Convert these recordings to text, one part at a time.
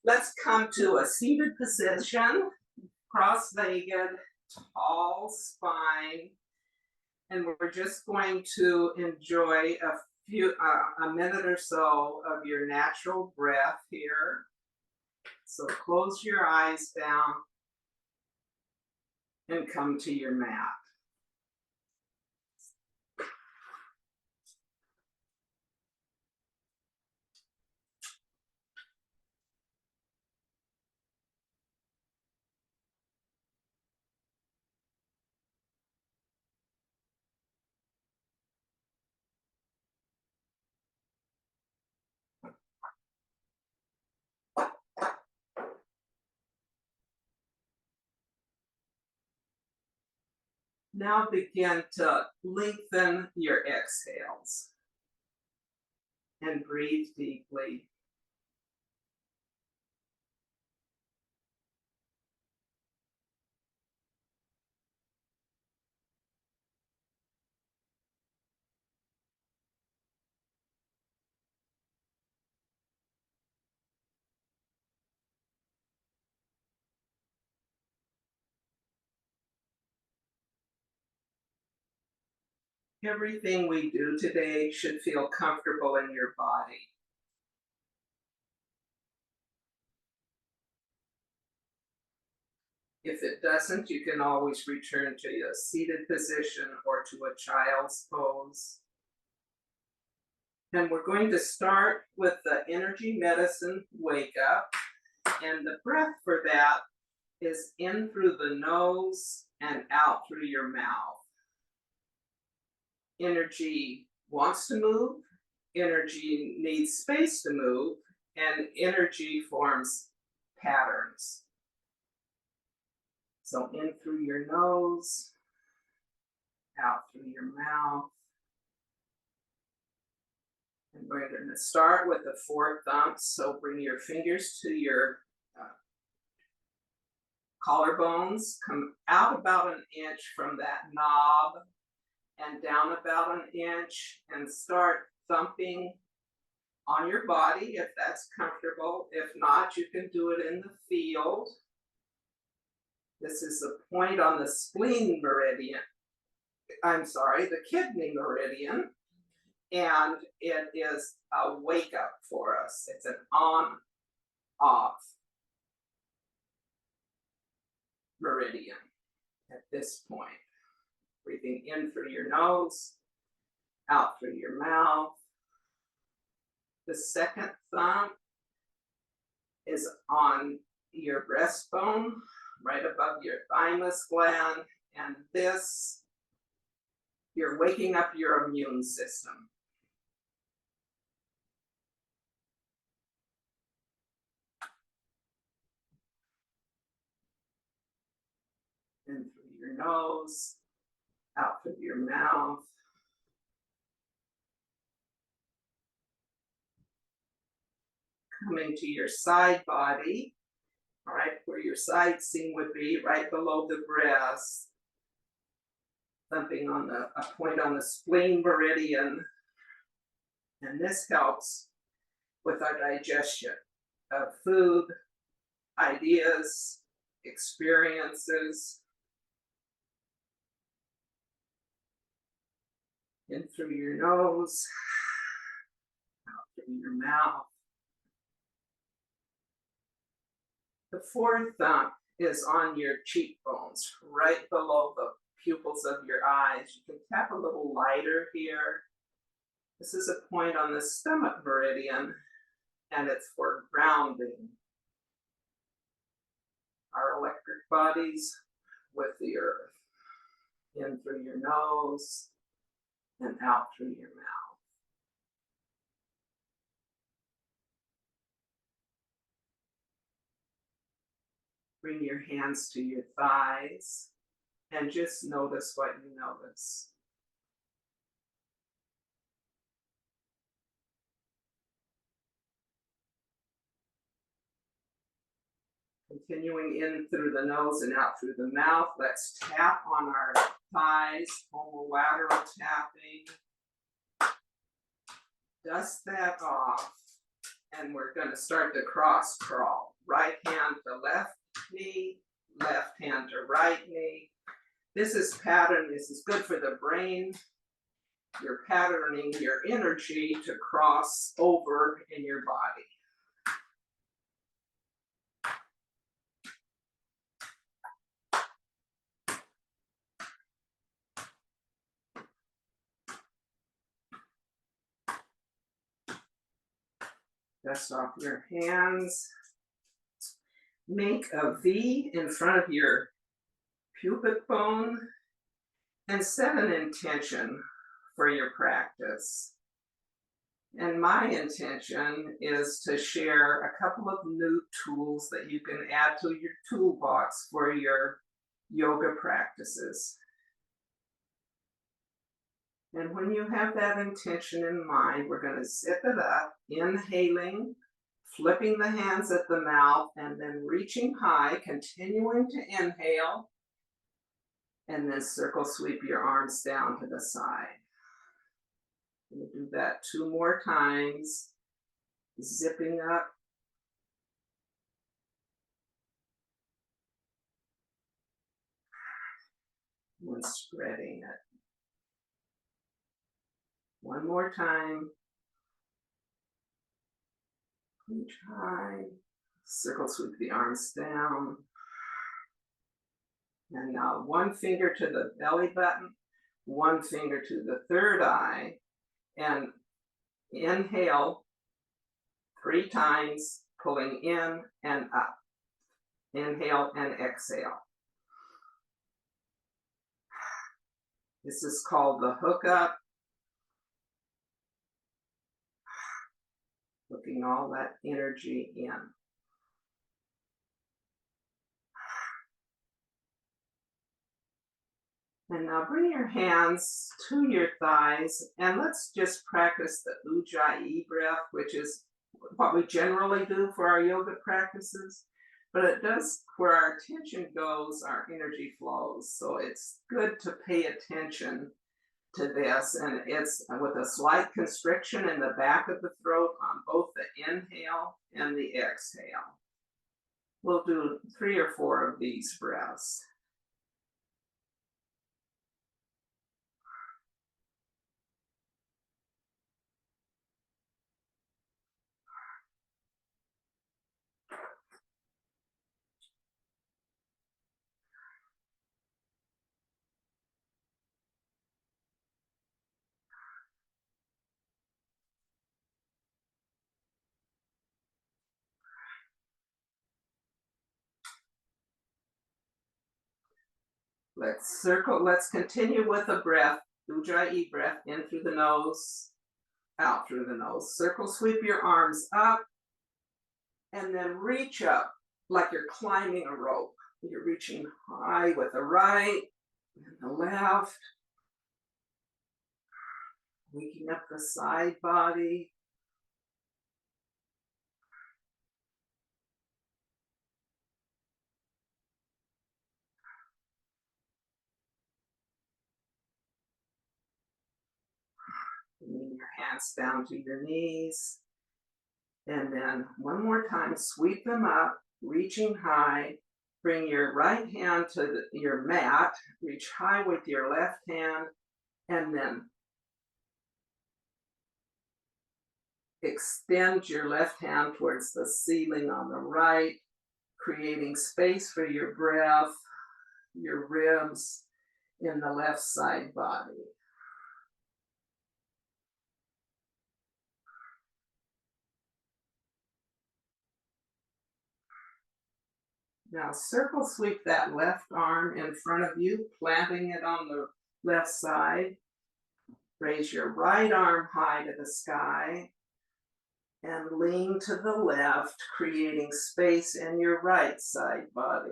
Let's come to a seated position, cross-legged, tall spine, and we're just going to enjoy a minute or so of your natural breath here. So close your eyes down and come to your mat. Now begin to lengthen your exhales and breathe deeply. Everything we do today should feel comfortable in your body. If it doesn't, you can always return to a seated position or to a child's pose. And we're going to start with the energy medicine wake up. And the breath for that is in through the nose and out through your mouth. Energy wants to move, energy needs space to move, and energy forms patterns. So in through your nose, out through your mouth. And we're going to start with the 4 thumps. So bring your fingers to your collarbones, come out about an inch from that knob and down about an inch, and start thumping on your body if that's comfortable. If not, you can do it in the field. This is the point on the spleen meridian. The kidney meridian. And it is a wake up for us. It's an on-off meridian at this point. Breathing in through your nose, out through your mouth. The second thumb is on your breastbone, right above your thymus gland, and this, you're waking up your immune system. In through your nose, out through your mouth. Coming to your side body, all right, where your side seam would be, right below the breast. Thumping on a point on the spleen meridian. And this helps with our digestion of food, ideas, experiences. In through your nose, out through your mouth. The 4th thumb is on your cheekbones, right below the pupils of your eyes. You can tap a little lighter here. This is a point on the stomach meridian, and it's for grounding our electric bodies with the earth. In through your nose and out through your mouth. Bring your hands to your thighs and just notice what you notice. Continuing in through the nose and out through the mouth, let's tap on our thighs, homolateral tapping. Dust that off, and we're going to start the cross crawl. right hand to left knee, left hand to right knee. This is pattern. This is good for the brain. You're patterning your energy to cross over in your body. Dust off your hands. Make a V in front of your pubic bone and set an intention for your practice. And my intention is to share a couple of new tools that you can add to your toolbox for your yoga practices. And when you have that intention in mind, we're going to zip it up, inhaling, flipping the hands at the mouth, and then reaching high, continuing to inhale, and then circle sweep your arms down to the side. We'll do that 2 more times, zipping up. And spreading it. 1 more time. Reach high, circle sweep the arms down. And now 1 finger to the belly button, 1 finger to the third eye, and inhale 3 times, pulling in and up. Inhale and exhale. This is called the hook up. Hooking all that energy in. And now bring your hands to your thighs and let's just practice the Ujjayi breath, which is what we generally do for our yoga practices. But it does, where our attention goes, our energy flows. So it's good to pay attention to this. And it's with a slight constriction in the back of the throat on both the inhale and the exhale. We'll do 3 or 4 of these breaths. Let's continue with a breath, Ujjayi breath, in through the nose, out through the nose. Circle sweep your arms up, and then reach up like you're climbing a rope. You're reaching high with the right and the left, waking up the side body. Bringing your hands down to your knees. And then 1 more time, sweep them up, reaching high. Bring your right hand to your mat, reach high with your left hand, and then extend your left hand towards the ceiling on the right, creating space for your breath, your ribs in the left side body. Now circle sweep that left arm in front of you, planting it on the left side. Raise your right arm high to the sky and lean to the left, creating space in your right side body.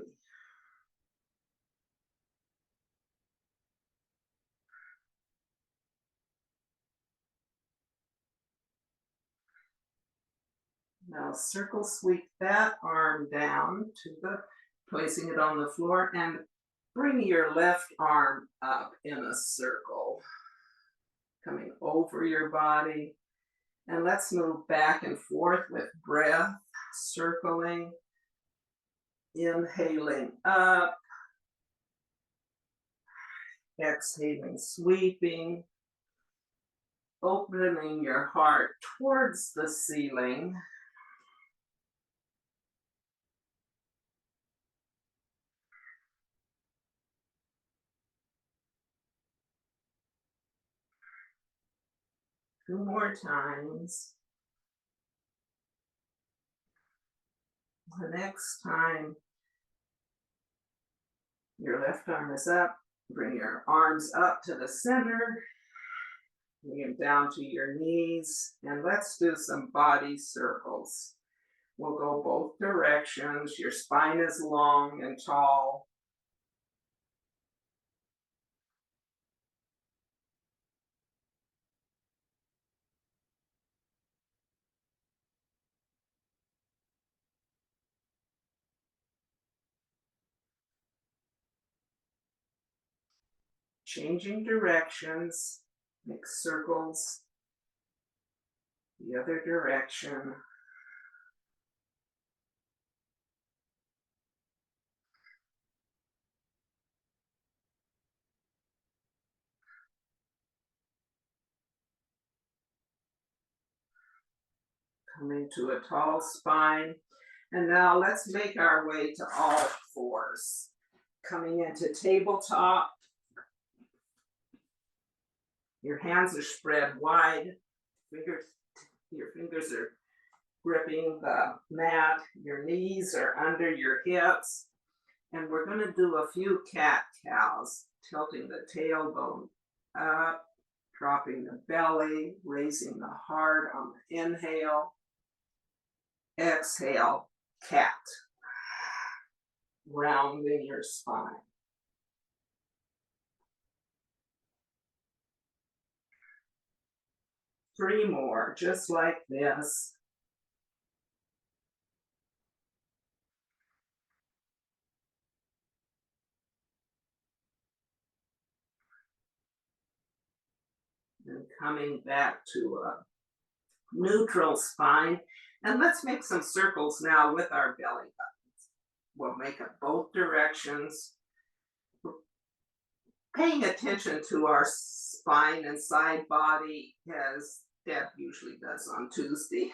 Now circle sweep that arm down to the, placing it on the floor, and bring your left arm up in a circle, coming over your body. And let's move back and forth with breath, circling, Inhaling up, exhaling, sweeping, opening your heart towards the ceiling. Two more times. The next time your left arm is up, bring your arms up to the center, bring them down to your knees, and let's do some body circles. We'll go both directions. Your spine is long and tall. Changing directions, make circles the other direction. Coming to a tall spine. And now let's make our way to all fours. Coming into tabletop. Your hands are spread wide. Your fingers are gripping the mat. Your knees are under your hips. And we're going to do a few cat-cows, tilting the tailbone up, dropping the belly, raising the heart on the inhale. Exhale, cat. Rounding your spine. Three more, just like this. And coming back to a neutral spine. And let's make some circles now with our belly buttons. We'll make it both directions. Paying attention to our spine and side body, as Deb usually does on Tuesday.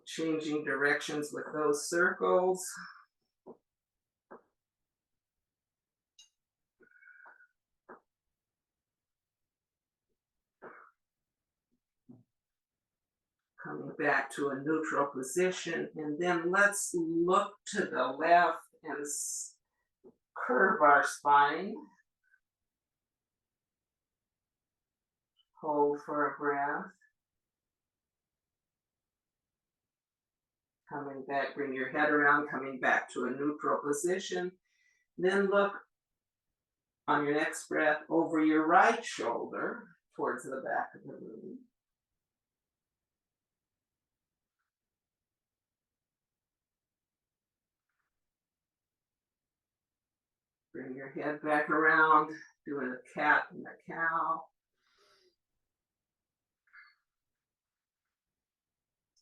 Changing directions with those circles. Coming back to a neutral position, and then let's look to the left and curve our spine. Hold for a breath. Coming back, bring your head around, coming back to a neutral position. Then look on your next breath over your right shoulder towards the back of the room. Bring your head back around, doing a cat and a cow.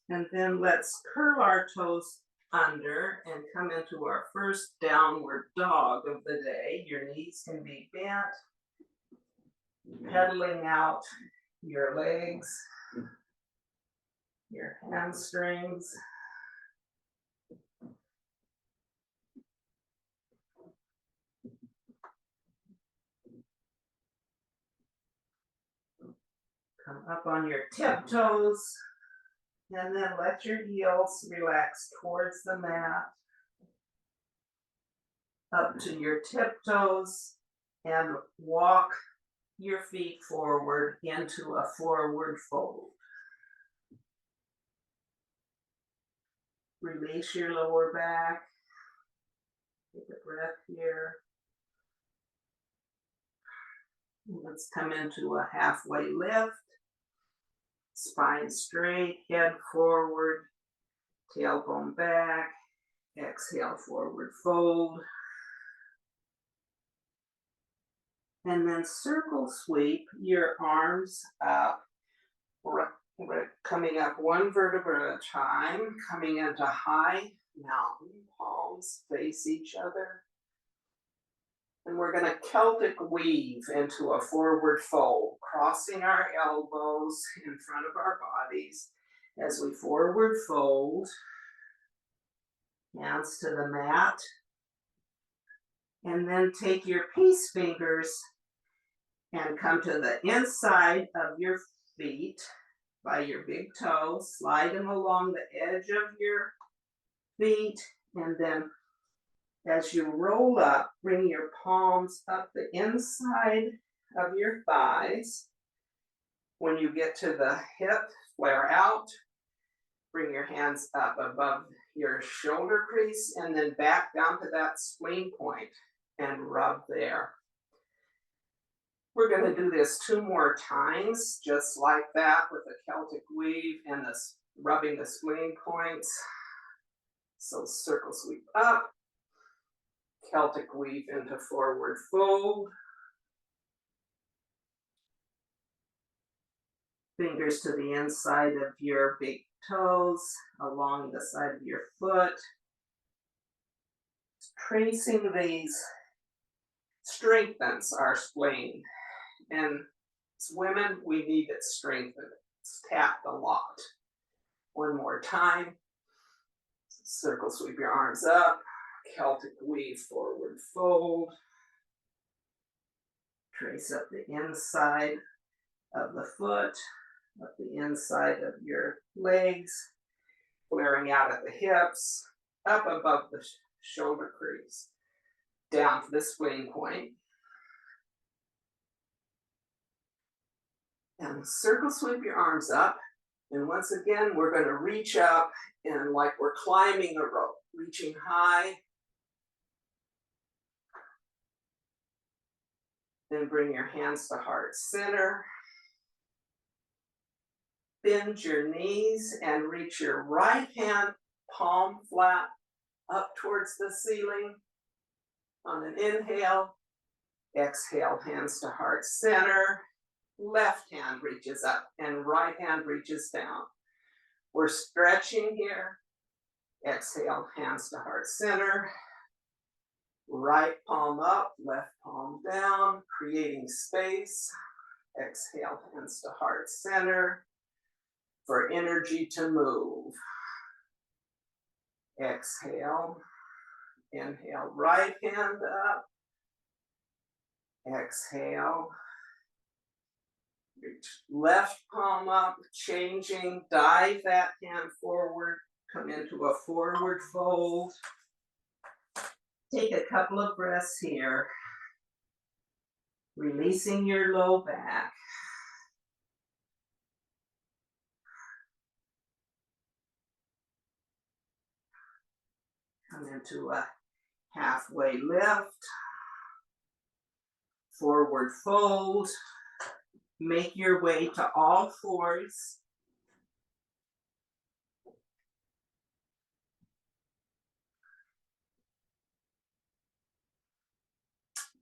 And then let's curl our toes under and come into our first downward dog of the day. Your knees can be bent, pedaling out your legs, your hamstrings. Come up on your tiptoes, and then let your heels relax towards the mat. Up to your tiptoes, and walk your feet forward into a forward fold. Release your lower back. Take a breath here. Let's come into a halfway lift. Spine straight, head forward, tailbone back. Exhale, forward fold. And then circle sweep your arms up. We're coming up one vertebra at a time, coming into high mountain. Palms face each other. And we're going to Celtic weave into a forward fold, crossing our elbows in front of our bodies as we forward fold, hands to the mat. And then take your peace fingers and come to the inside of your feet by your big toes. Slide them along the edge of your feet, and then as you roll up, bring your palms up the inside of your thighs. When you get to the hip, flare out. Bring your hands up above your shoulder crease and then back down to that spleen point and rub there. We're going to do this 2 more times, just like that, with the Celtic weave and this rubbing the spleen points. So circle sweep up, Celtic weave into forward fold. Fingers to the inside of your big toes, along the side of your foot. Tracing these strengthens our spleen. And as women, we need it strengthened. It's tapped a lot. 1 more time. Circle sweep your arms up. Celtic weave, forward fold. Trace up the inside of the foot, up the inside of your legs, flaring out at the hips, up above the shoulder crease, down to the spleen point. And circle sweep your arms up. And once again, we're going to reach up and like we're climbing a rope, reaching high. Then bring your hands to heart center. Bend your knees and reach your right hand palm flat up towards the ceiling. On an inhale, exhale, hands to heart center. Left hand reaches up and right hand reaches down. We're stretching here. Exhale, hands to heart center. Right palm up, left palm down, creating space. Exhale, hands to heart center for energy to move. Exhale, inhale, right hand up. Exhale, reach left palm up, changing, dive that hand forward, come into a forward fold. Take a couple of breaths here, releasing your low back. Come into a halfway lift, forward fold. Make your way to all fours.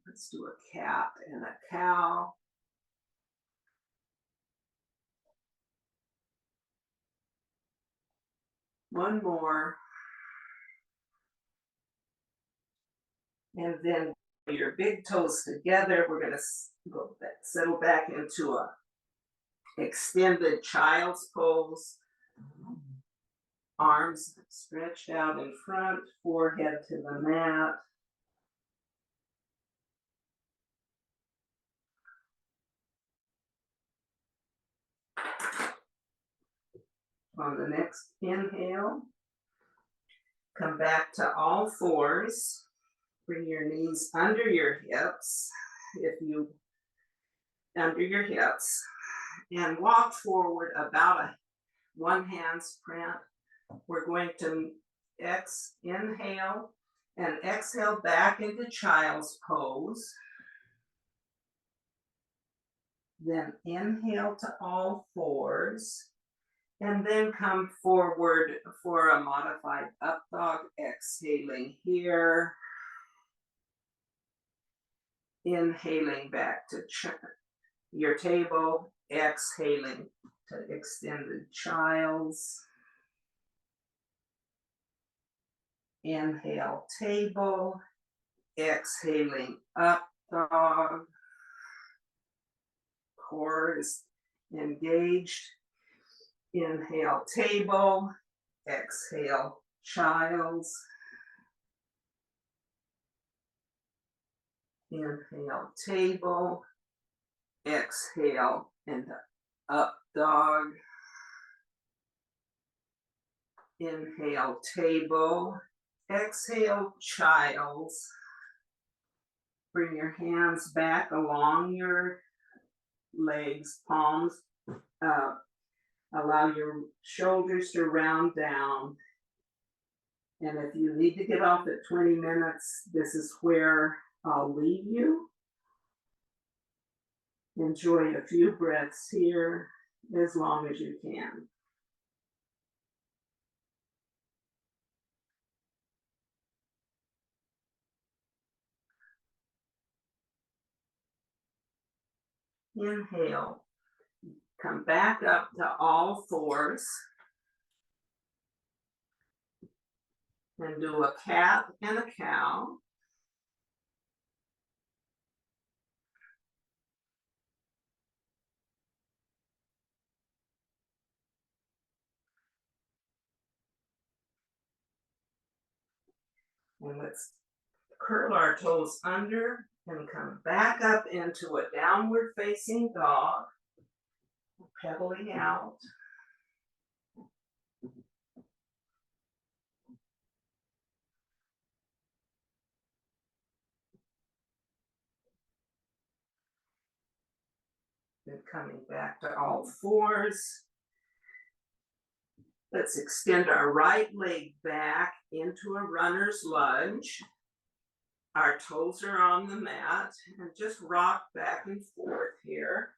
Let's do a cat and a cow. One more. And then your big toes together. We're going to go back, settle back into a extended child's pose. Arms stretched out in front, forehead to the mat. On the next inhale, come back to all fours. Bring your knees under your hips, under your hips, and walk forward about a 1 hand sprint. We're going to inhale and exhale back into child's pose. Then inhale to all fours. And then come forward for a modified up dog, exhaling here. Inhaling back to your table, exhaling to extended child's. Inhale, table. Exhaling, up dog. Core is engaged. Inhale, table. Exhale, child's. Inhale, table. Exhale, into up dog. Inhale, table. Exhale, child's. Bring your hands back along your legs, palms up. Allow your shoulders to round down. And if you need to get off at 20 minutes, this is where I'll leave you. Enjoy a few breaths here as long as you can. Inhale. Come back up to all fours. And do a cat and a cow. And let's curl our toes under and come back up into a downward facing dog. Pedaling out. And coming back to all fours. Let's extend our right leg back into a runner's lunge. Our toes are on the mat and just rock back and forth here.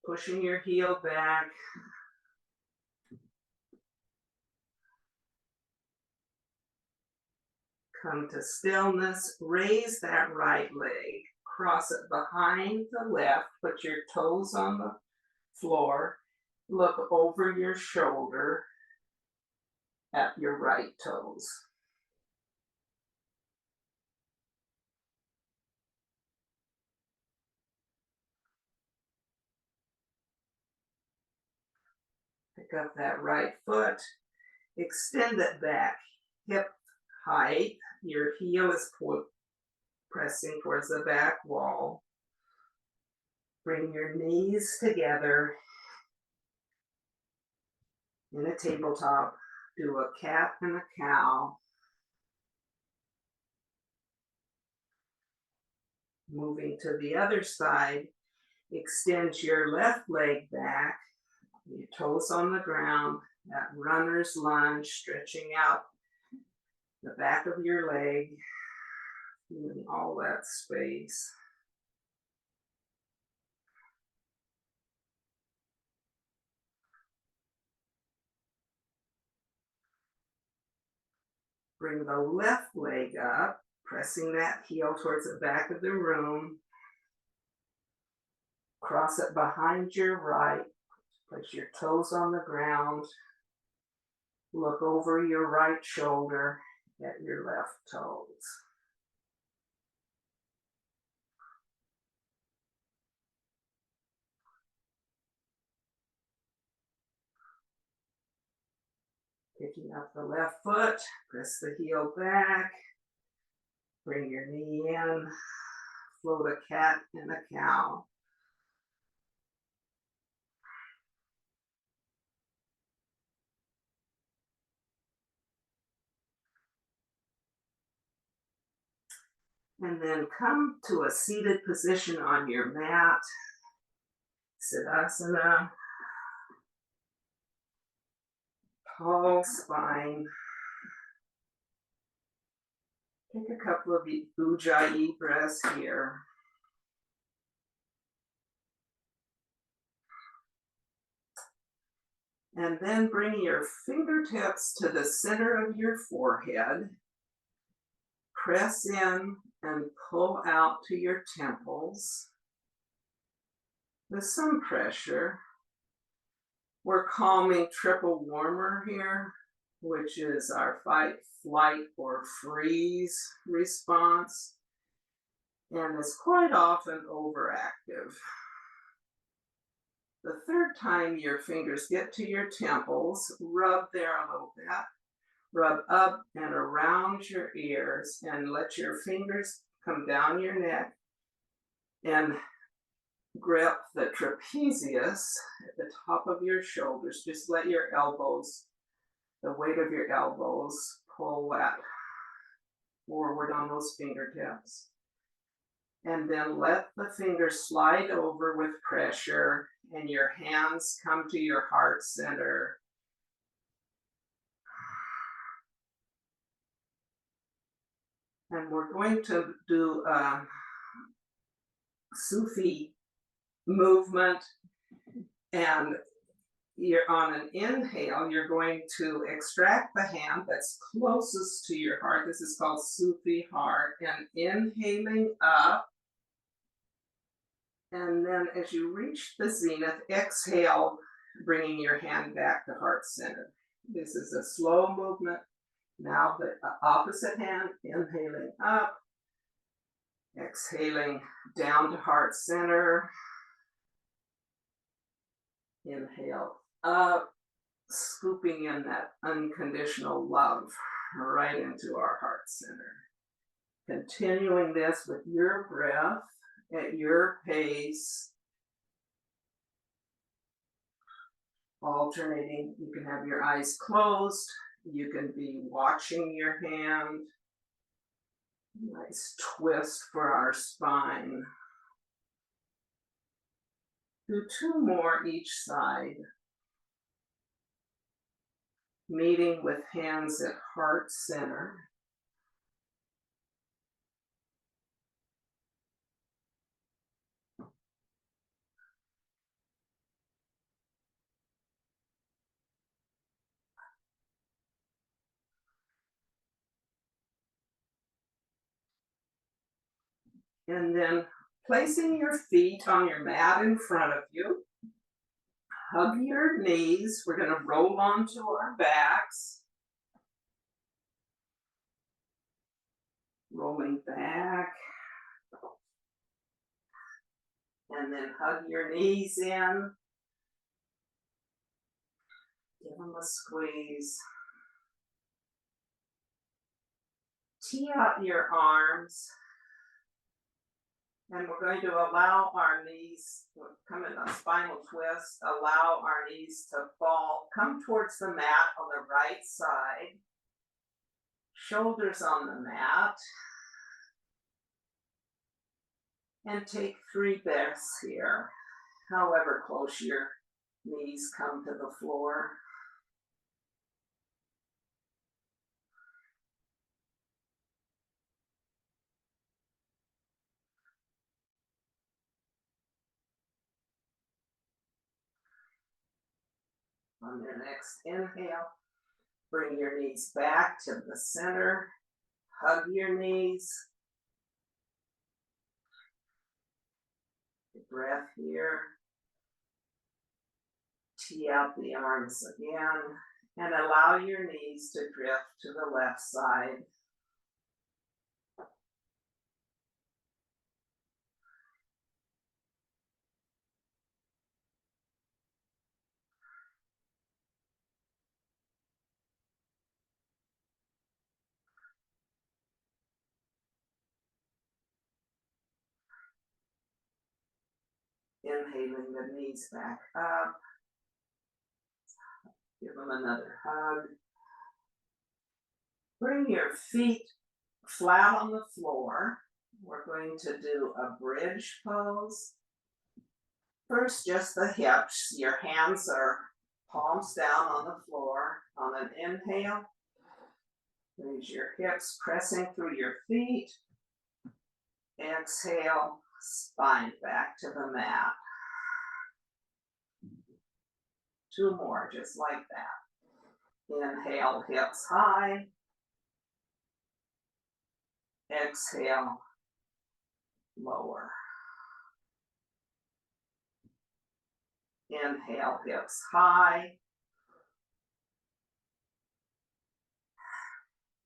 Pushing your heel back. Come to stillness, raise that right leg, cross it behind the left, put your toes on the floor, look over your shoulder at your right toes. Pick up that right foot, extend it back, hip height, your heel is pressing towards the back wall. Bring your knees together in a tabletop. Do a cat and a cow. Moving to the other side, extend your left leg back, your toes on the ground, that runner's lunge, stretching out the back of your leg, feeling all that space. Bring the left leg up, pressing that heel towards the back of the room. Cross it behind your right. Place your toes on the ground. Look over your right shoulder at your left toes. Picking up the left foot, press the heel back. Bring your knee in. Float a cat and a cow. And then come to a seated position on your mat. Siddhasana. Tall spine. Take a couple of Ujjayi breaths here. And then bring your fingertips to the center of your forehead. Press in and pull out to your temples. With some pressure. We're calming triple warmer here. which is our fight, flight, or freeze response, and is quite often overactive. The third time your fingers get to your temples, rub there a little bit, rub up and around your ears, and let your fingers come down your neck and grip the trapezius at the top of your shoulders. Just let your elbows, the weight of your elbows, pull that forward on those fingertips. And then let the fingers slide over with pressure and your hands come to your heart center. And we're going to do a Sufi movement, and you're on an inhale, you're going to extract the hand that's closest to your heart. This is called Sufi heart, and inhaling up. And then as you reach the zenith, exhale, bringing your hand back to heart center. This is a slow movement. Now the opposite hand, inhaling up, exhaling down to heart center. Inhale up, scooping in that unconditional love right into our heart center. Continuing this with your breath at your pace, alternating. You can have your eyes closed, you can be watching your hand. Nice twist for our spine. Do two more each side. Meeting with hands at heart center. And then placing your feet on your mat in front of you. Hug your knees. We're going to roll onto our backs. Rolling back. And then hug your knees in. Give them a squeeze. Tee out your arms. And we're going to allow our knees, come in a spinal twist, allow our knees to fall, come towards the mat on the right side, shoulders on the mat, and take 3 breaths here, however close your knees come to the floor. On your next inhale, bring your knees back to the center, hug your knees. Breath here. Tee out the arms again, and allow your knees to drift to the left side. Inhaling the knees back up. Give them another hug. Bring your feet flat on the floor. We're going to do a bridge pose. First, just the hips. Your hands are palms down on the floor. On an inhale, raise your hips, pressing through your feet. Exhale, spine back to the mat. 2 more, just like that. Inhale, hips high. Exhale, lower. Inhale, hips high.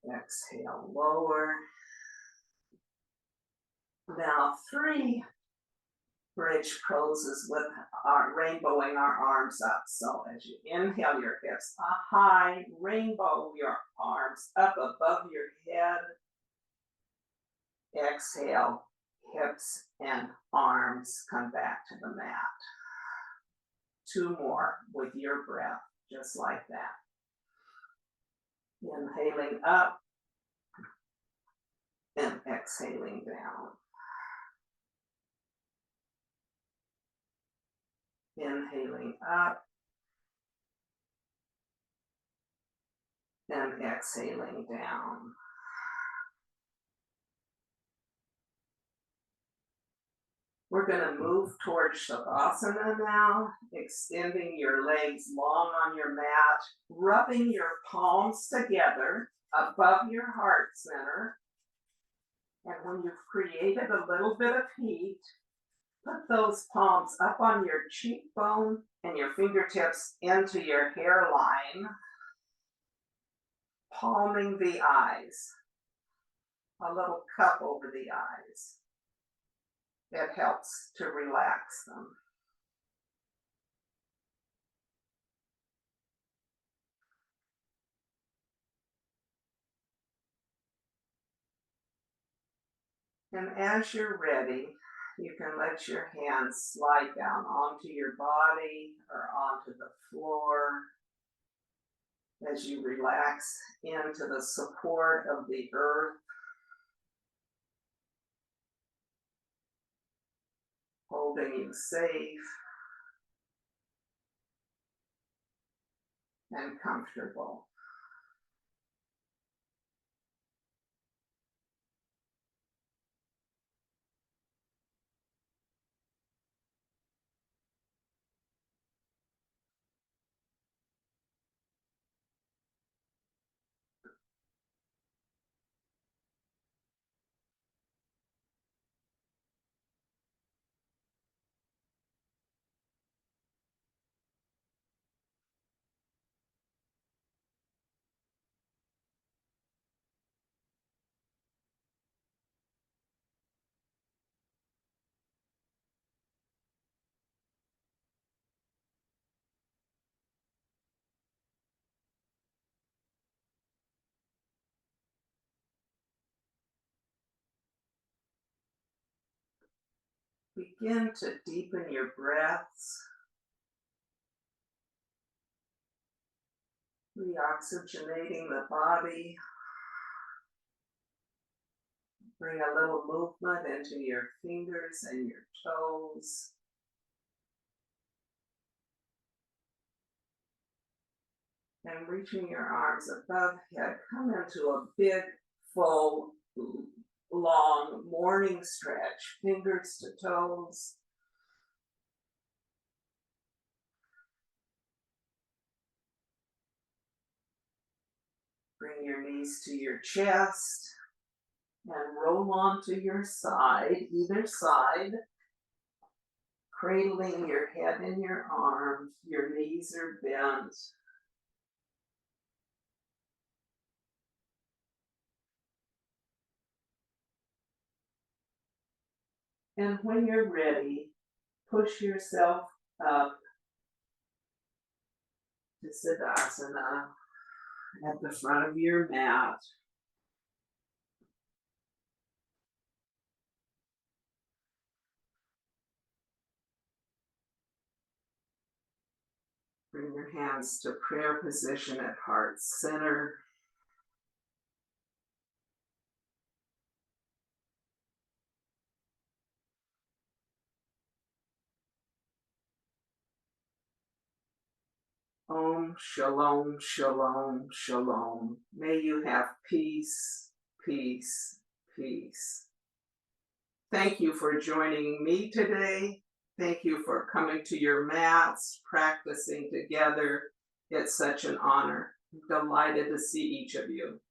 Exhale, lower. Now 3 bridge poses with our rainbowing our arms up. So as you inhale your hips high, rainbow your arms up above your head. Exhale, hips and arms come back to the mat. 2 more with your breath, just like that. Inhaling up and exhaling down. Inhaling up and exhaling down. We're going to move towards Shavasana now, extending your legs long on your mat, rubbing your palms together above your heart center. And when you've created a little bit of heat, put those palms up on your cheekbone and your fingertips into your hairline, palming the eyes, a little cup over the eyes. It helps to relax them. And as you're ready, you can let your hands slide down onto your body or onto the floor as you relax into the support of the earth, holding you safe and comfortable. Begin to deepen your breaths, reoxygenating the body. Bring a little movement into your fingers and your toes. And reaching your arms above head, come into a big, full, long morning stretch, fingers to toes. Bring your knees to your chest and roll onto your side, either side, cradling your head in your arms. Your knees are bent. And when you're ready, push yourself up to Siddhasana at the front of your mat. Bring your hands to prayer position at heart center. Om Shalom, Shalom, Shalom. May you have peace, peace, peace. Thank you for joining me today. Thank you for coming to your mats, practicing together. It's such an honor. I'm delighted to see each of you.